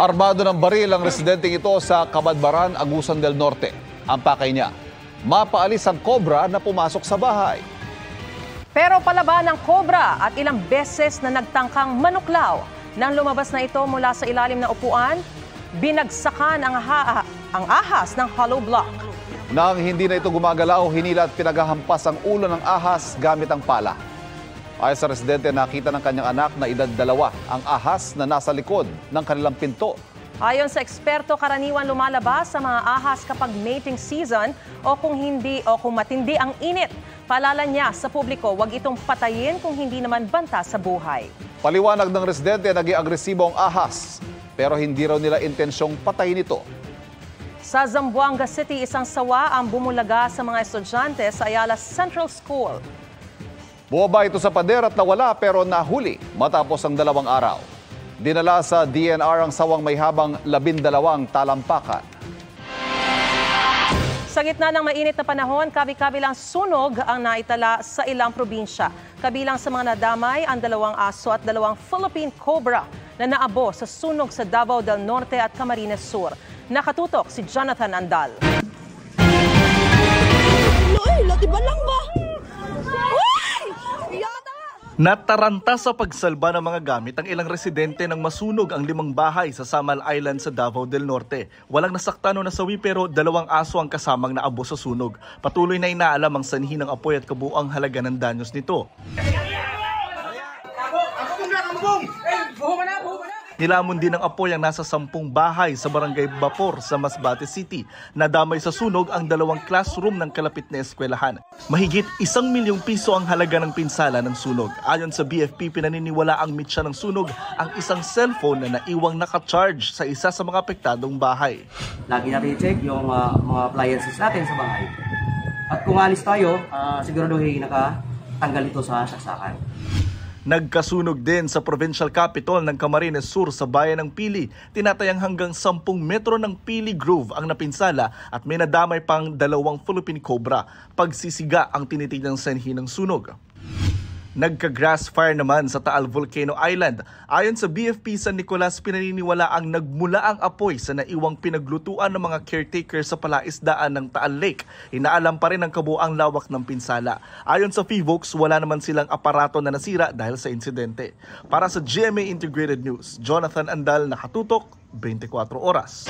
Armado ng baril ang residenteng ito sa Cabadbaran, Agusan del Norte. Ang pakay niya, mapaalis ang kobra na pumasok sa bahay. Pero palaban ng kobra at ilang beses na nagtangkang manuklaw. Nang lumabas na ito mula sa ilalim ng upuan, binagsakan ang ahas ng hollow block. Nang hindi na ito gumagalaw, hinila at pinagahampas ang ulo ng ahas gamit ang pala. Ayon sa residente, nakita ng kanyang anak na edad 2 ang ahas na nasa likod ng kanilang pinto. Ayon sa eksperto, karaniwan lumalabas sa mga ahas kapag mating season o kung matindi ang init. Paalala niya sa publiko, huwag itong patayin kung hindi naman banta sa buhay. Paliwanag ng residente, naging agresibo ang ahas, pero hindi raw nila intensyong patayin ito. Sa Zamboanga City, isang sawa ang bumulaga sa mga estudyante sa Ayala Central School. Bumaba ito sa pader at nawala pero nahuli matapos ang 2 araw. Dinala sa DNR ang sawang may habang 12 talampakan. Sa gitna ng mainit na panahon, kabi-kabilang sunog ang naitala sa ilang probinsya. Kabilang sa mga nadamay ang 2 aso at 2 Philippine Cobra na naabo sa sunog sa Davao del Norte at Camarines Sur. Nakatutok si Jonathan Andal. Latiban lang ba? Nataranta sa pagsalba ng mga gamit ang ilang residente nang masunog ang 5 bahay sa Samal Island sa Davao del Norte. Walang nasaktan o nasawi pero 2 aso ang kasamang naabo sa sunog. Patuloy na inaalam ang sanhi ng apoy at kabuuang halaga ng danyos nito. Nilamon din ng apoy ang nasa 10 bahay sa Barangay Bapor sa Masbate City. Nadamay sa sunog ang 2 classroom ng kalapit na eskwelahan. Mahigit 1 milyong piso ang halaga ng pinsala ng sunog. Ayon sa BFP, pinaniniwala ang mitsa ng sunog ang isang cellphone na naiwang nakacharge sa isa sa mga apektadong bahay. Lagi natin i-check yung mga appliances natin sa bahay. At kung alis tayo, siguraduhin nakatanggal ito sa saksakan. Nagkasunog din sa provincial capital ng Camarines Sur sa bayan ng Pili. Tinatayang hanggang 10 metro ng Pili Grove ang napinsala at may nadamay pang 2 Philippine Cobra. Pagsisiga ang tinitignan sanhi ng sunog. Nagka-grass fire naman sa Taal Volcano Island. Ayon sa BFP San Nicolas, pinaniniwala ang nagmula ang apoy sa naiwang pinaglutuan ng mga caretaker sa palaisdaan ng Taal Lake. Inaalam pa rin ang kabuang lawak ng pinsala. Ayon sa FIVOX, wala naman silang aparato na nasira dahil sa insidente. Para sa GMA Integrated News, Jonathan Andal, nakatutok, 24 oras.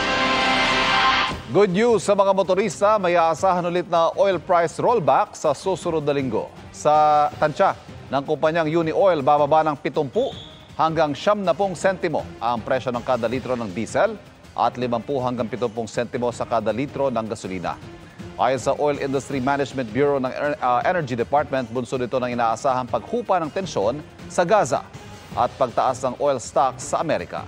Good news sa mga motorista, may aasahan ulit na oil price rollback sa susunod na linggo. Sa tansya ng kumpanyang Uni-Oil, bababa ng 70 hanggang 70 sentimo ang presyo ng kada litro ng diesel at 50 hanggang 70 sentimo sa kada litro ng gasolina. Ayon sa Oil Industry Management Bureau ng Energy Department, bunsod ito ng inaasahang paghupa ng tensyon sa Gaza at pagtaas ng oil stocks sa Amerika.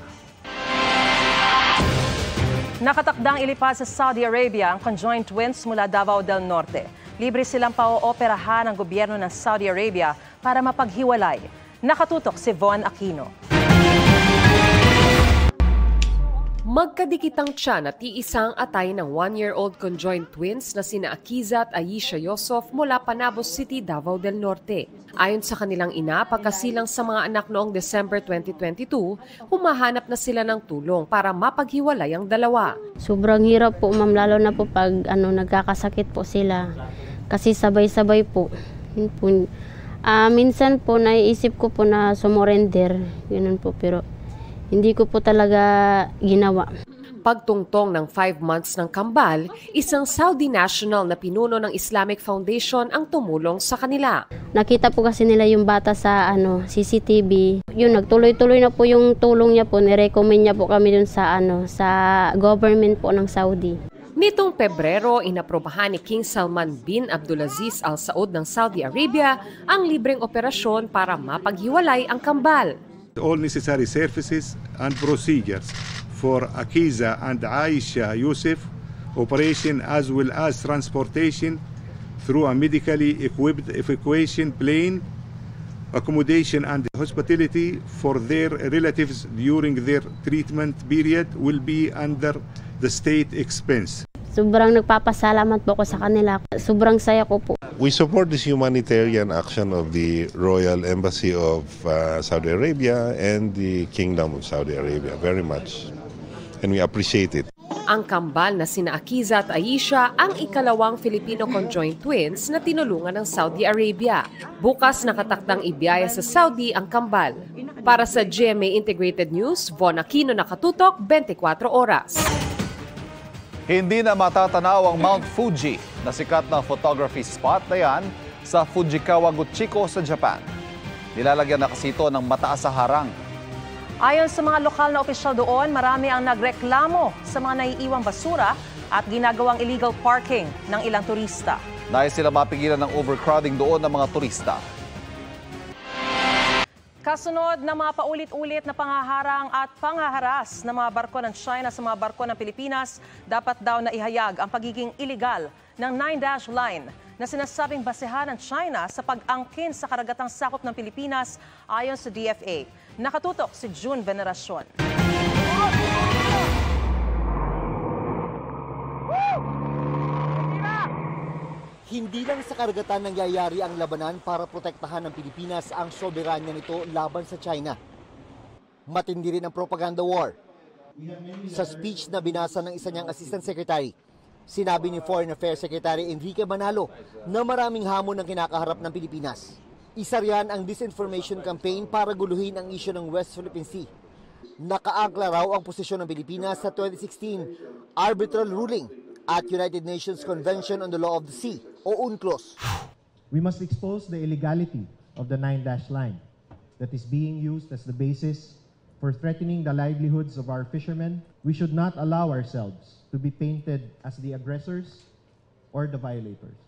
Nakatakdang ilipad sa Saudi Arabia ang conjoined twins mula Davao del Norte. Libre silang pauoperahan ng gobyerno ng Saudi Arabia para mapaghiwalay. Nakatutok si Von Aquino. Magkadikitang tiyan at iisang atay ng 1-year-old conjoined twins na sina Akiza at Aisha Yosof mula Panabos City, Davao del Norte. Ayon sa kanilang ina, pagkasilang sa mga anak noong December 2022, humahanap na sila ng tulong para mapaghiwalay ang dalawa. Sobrang hirap po, ma'am, lalo na po pag nagkakasakit po sila. Kasi sabay-sabay po. Minsan po naiisip ko po na sumurrender, ganun po, pero hindi ko po talaga ginawa. Pagtungtong ng 5 months ng kambal, isang Saudi national na pinuno ng Islamic Foundation ang tumulong sa kanila. Nakita po kasi nila yung bata sa CCTV. Yun, nagtuloy-tuloy na po yung tulong niya po. Nirecommend niya po kami dun sa government po ng Saudi. Nitong Pebrero, inaprobahan ni King Salman bin Abdulaziz Al Saud ng Saudi Arabia ang libreng operasyon para mapaghiwalay ang kambal. All necessary services and procedures for Akiza and Aisha Yusuf operation as well as transportation through a medically equipped evacuation plane, accommodation and hospitality for their relatives during their treatment period will be under the state expense. Sobrang nagpapasalamat po ako sa kanila. Sobrang saya ko po. We support this humanitarian action of the Royal Embassy of Saudi Arabia and the Kingdom of Saudi Arabia very much. and we appreciate it. Ang kambal na sina Akiza at Aisha ang ikalawang Filipino conjoined twins na tinulungan ng Saudi Arabia. Bukas nakatakdang ibiyaya sa Saudi ang kambal. Para sa GMA Integrated News, Von Aquino, nakatutok, 24 oras. Hindi na matatanaw ang Mount Fuji na sikat na photography spot na yan sa Fujikawa Guchiko sa Japan. Nilalagyan na kasi ito ng mataas sa harang. Ayon sa mga lokal na opisyal doon, marami ang nagreklamo sa mga naiiwang basura at ginagawang illegal parking ng ilang turista. Nais sila mapigilan ng overcrowding doon ng mga turista. Kasunod ng mga paulit-ulit na panghaharang at panghaharas ng mga barko ng China sa mga barko ng Pilipinas, dapat daw na ihayag ang pagiging illegal ng 9-dash line na sinasabing basehan ng China sa pag-angkin sa karagatang sakop ng Pilipinas ayon sa DFA. Nakatutok si June Veneracion. Hindi lang sa karagatan nangyayari ang labanan para protektahan ng Pilipinas ang soberanya nito laban sa China. Matindi rin ang propaganda war. Sa speech na binasa ng isa niyang assistant secretary, sinabi ni Foreign Affairs Secretary Enrique Manalo na maraming hamon ang kinakaharap ng Pilipinas. Isa riyan ang disinformation campaign para guluhin ang isyu ng West Philippine Sea. Nakaangkla raw ang posisyon ng Pilipinas sa 2016 arbitral ruling at United Nations Convention on the Law of the Sea o UNCLOS. We must expose the illegality of the 9-dash line that is being used as the basis for threatening the livelihoods of our fishermen. We should not allow ourselves to be painted as the aggressors or the violators.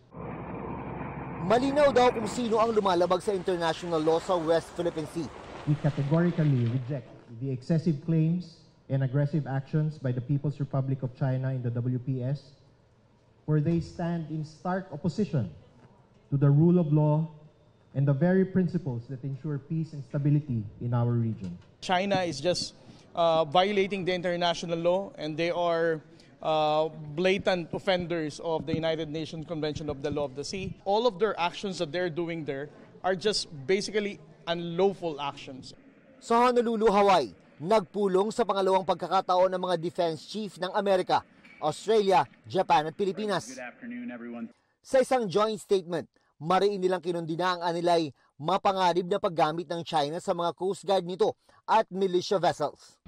Malinaw daw kung sino ang lumalabag sa international law sa West Philippine Sea. We categorically reject the excessive claims and aggressive actions by the People's Republic of China in the WPS, where they stand in stark opposition to the rule of law and the very principles that ensure peace and stability in our region. China is just violating the international law, and they are blatant offenders of the United Nations Convention of the Law of the Sea. All of their actions that they're doing there are just basically unlawful actions. Sa Honolulu, Hawaii, nagpulong sa pangalawang pagkakataon ng mga defense chief ng Amerika, Australia, Japan at Pilipinas. Good afternoon, everyone. Sa isang joint statement, mariin nilang kinundina ang anilay mapanganib na paggamit ng China sa mga Coast Guard nito at militia vessels.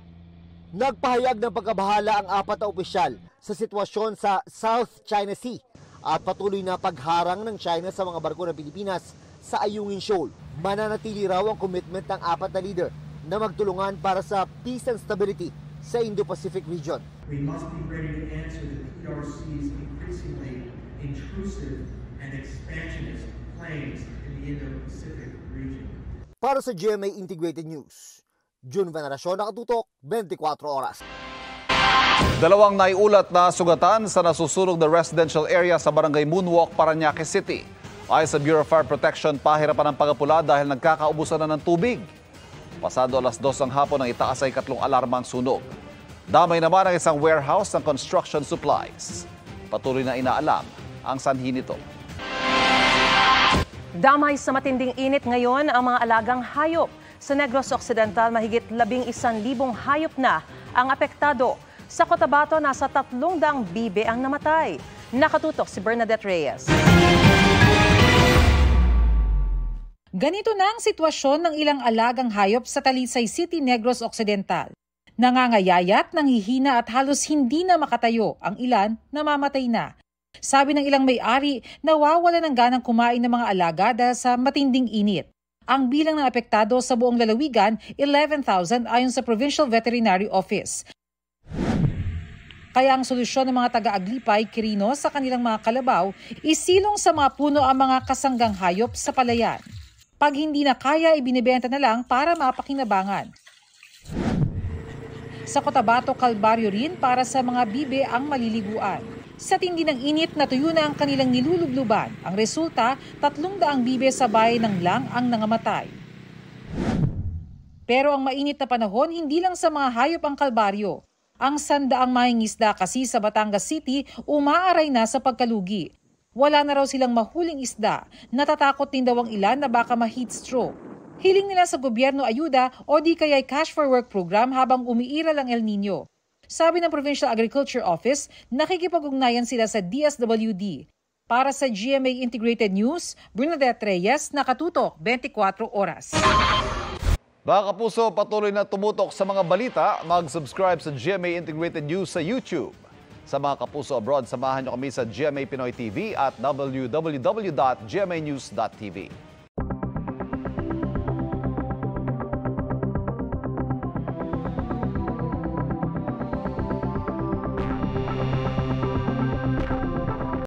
Nagpahayag ng pagkabahala ang apat na opisyal sa sitwasyon sa South China Sea at patuloy na pagharang ng China sa mga barko ng Pilipinas sa Ayungin Shoal. Mananatili raw ang commitment ng apat na leader na magtulungan para sa peace and stability sa Indo-Pacific region. We must be ready to answer the PRC's increasingly intrusive and expansionist claims in the Indo-Pacific region. Para sa GMA Integrated News, June Veneracion, nakatutok, 24 oras. Dalawang naiulat na sugatan sa nasusunog na residential area sa Barangay Moonwalk, Parañaque City. Ayon sa Bureau of Fire Protection, pahirapan ang pagapula dahil nagkakaubusan na ng tubig. Pasado alas 2 ng hapon ang itaas ay 3 alarmang sunog. Damay naman ang isang warehouse ng construction supplies. Patuloy na inaalam ang sanhi nito. Damay sa matinding init ngayon ang mga alagang hayop. Sa Negros Occidental, mahigit 11,000 hayop na ang apektado. Sa Cotabato, nasa 300 bibe ang namatay. Nakatutok si Bernadette Reyes. Ganito na ang sitwasyon ng ilang alagang hayop sa Talisay City, Negros Occidental. Nangangayayat, nanghihina at halos hindi na makatayo, ang ilan namamatay na. Sabi ng ilang may-ari, nawawala ng ganang kumain ng mga alaga dahil sa matinding init. Ang bilang ng apektado sa buong lalawigan, 11,000 ayon sa Provincial Veterinary Office. Kaya ang solusyon ng mga taga-Aglipay, Quirino sa kanilang mga kalabaw, isilong sa mga puno ang mga kasanggang hayop sa palayan. Pag hindi na kaya, ibinibenta na lang para mapakinabangan. Sa Cotabato, Calvario rin para sa mga bibe ang maliliguan. Sa tindi ng init, natuyo na ang kanilang nilulubluban. Ang resulta, 300 bibe sa bayan ng Lang ang nangamatay. Pero ang mainit na panahon, hindi lang sa mga hayop ang kalbaryo. Ang 100 mangingisda kasi sa Batangas City, umaaray na sa pagkalugi. Wala na raw silang mahuling isda. Natatakot din daw ang ilan na baka ma-heat stroke. Hiling nila sa gobyerno ayuda o di kaya'y cash for work program habang umiiral ang El Nino. Sabi ng Provincial Agriculture Office, nakikipag-ugnayan sila sa DSWD. Para sa GMA Integrated News, Bernadette Reyes, nakatutok 24 oras. Mga kapuso, patuloy na tumutok sa mga balita. Mag-subscribe sa GMA Integrated News sa YouTube. Sa mga kapuso abroad, samahan niyo kami sa GMA Pinoy TV at www.gmanews.tv.